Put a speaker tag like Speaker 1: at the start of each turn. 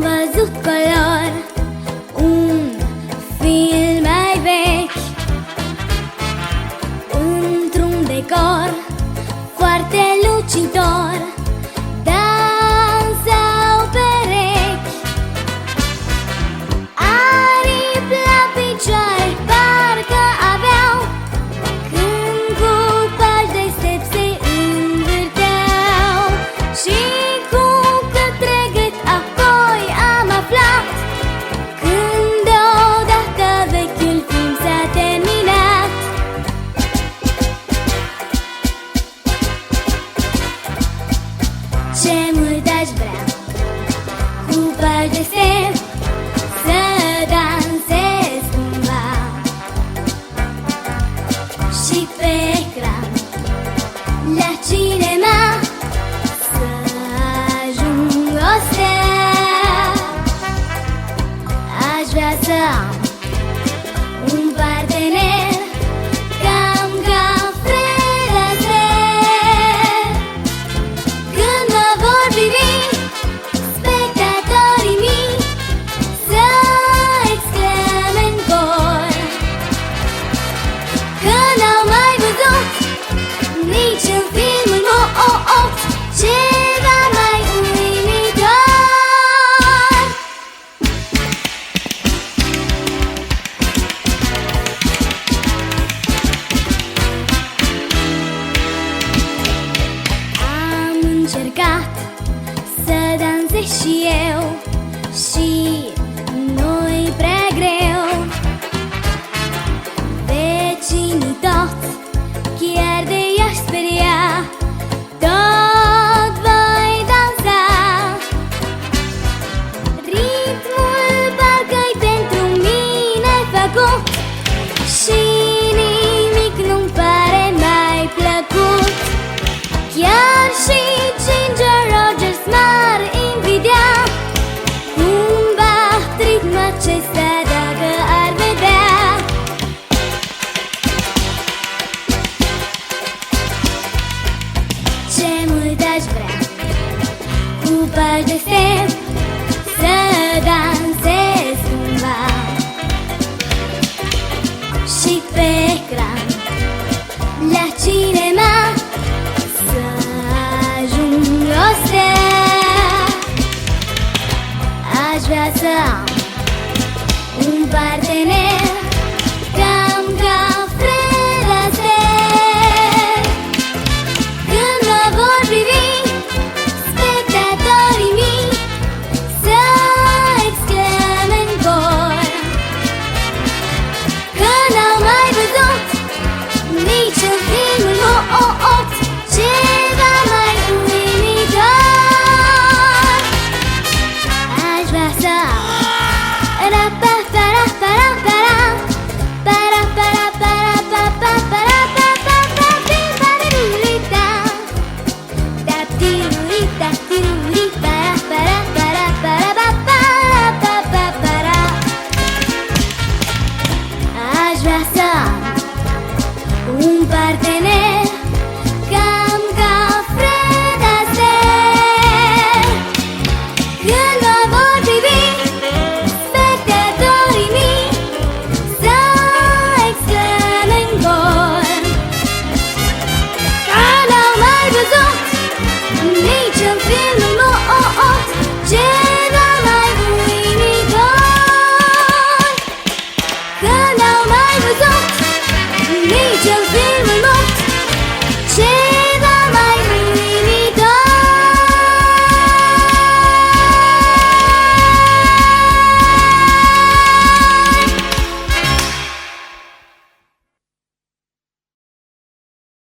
Speaker 1: văzut color, un film mai vechi, într-un decor foarte lucitor, dansau perechi, aripi la picioare, parcă aveau, când cu pași deștepți se învârteau. Și cu către gât apoi am aflat, când deodată vechiul film s-a terminat. Ce mult aș vrea cu pași deștepți să dansez cumva și pe ecran la cinema să ajung o stea. Aș vrea să am un partener cam ca Fred Astaire. Când mă vor privi spectatorii mei, să exclame în cor că n-au mai văzut nici în filmul meu ceva mai uimitor. Am încercat să dansez și eu, și nu-i prea greu. Vecinii toți chiar de i-aș speria, tot voi dansa. Ritmul parcă-i pentru mine făcut și nimic nu-mi pare mai plăcut. Chiar și Ginger Rogers m-ar invidia, cum bat ritmul acesta dacă ar vedea. Ce mult aș vrea cu pași deștepți să dansez cumva și pe ecran la cinema să ajung o stea. Aș vrea să am un partener cam ca Fred Astaire. Când mă vor privi spectatorii mei, să exclame în cor că n-au mai văzut nici în filmul meu ceva mai uimitor. Aș vrea să am